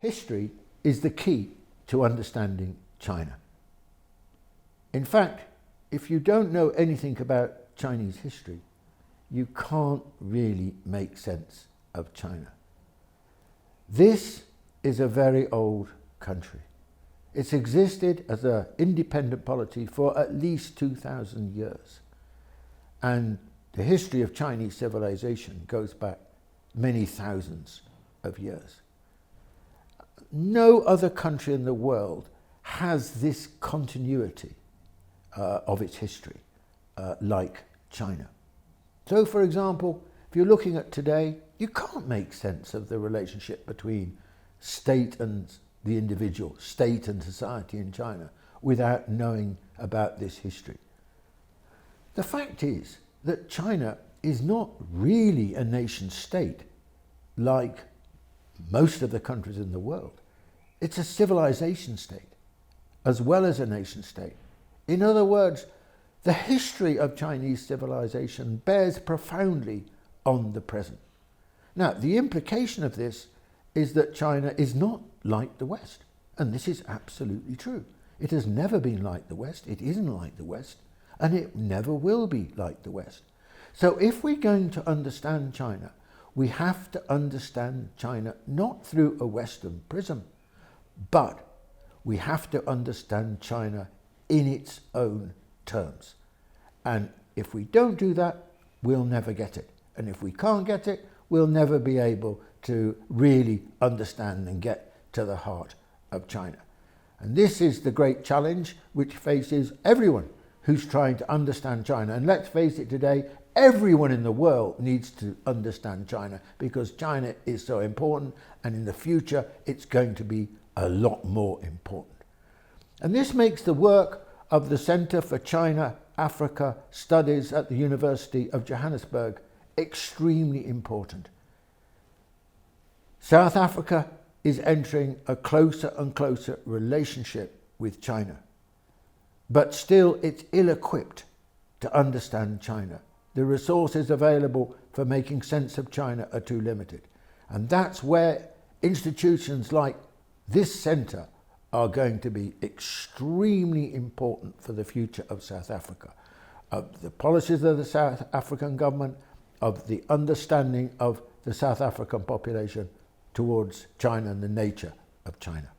History is the key to understanding China. In fact, if you don't know anything about Chinese history, you can't really make sense of China. This is a very old country. It's existed as an independent polity for at least 2,000 years. And the history of Chinese civilization goes back many thousands of years. No other country in the world has this continuity of its history like China. So, for example, if you're looking at today, you can't make sense of the relationship between state and the individual, state and society in China, without knowing about this history. The fact is that China is not really a nation state like most of the countries in the world. It's a civilization state as well as a nation state. In other words, the history of Chinese civilization bears profoundly on the present. Now, the implication of this is that China is not like the West, and this is absolutely true. It has never been like the West, it isn't like the West, and it never will be like the West. So if we're going to understand China, we have to understand China not through a Western prism, but we have to understand China in its own terms. And if we don't do that, we'll never get it. And if we can't get it, we'll never be able to really understand and get to the heart of China. And this is the great challenge which faces everyone who's trying to understand China. And let's face it, today, everyone in the world needs to understand China because China is so important, and in the future it's going to be a lot more important. And this makes the work of the Center for China-Africa Studies at the University of Johannesburg extremely important. South Africa is entering a closer and closer relationship with China, but still it's ill-equipped to understand China. The resources available for making sense of China are too limited. And that's where institutions like this centre are going to be extremely important for the future of South Africa, of the policies of the South African government, of the understanding of the South African population towards China and the nature of China.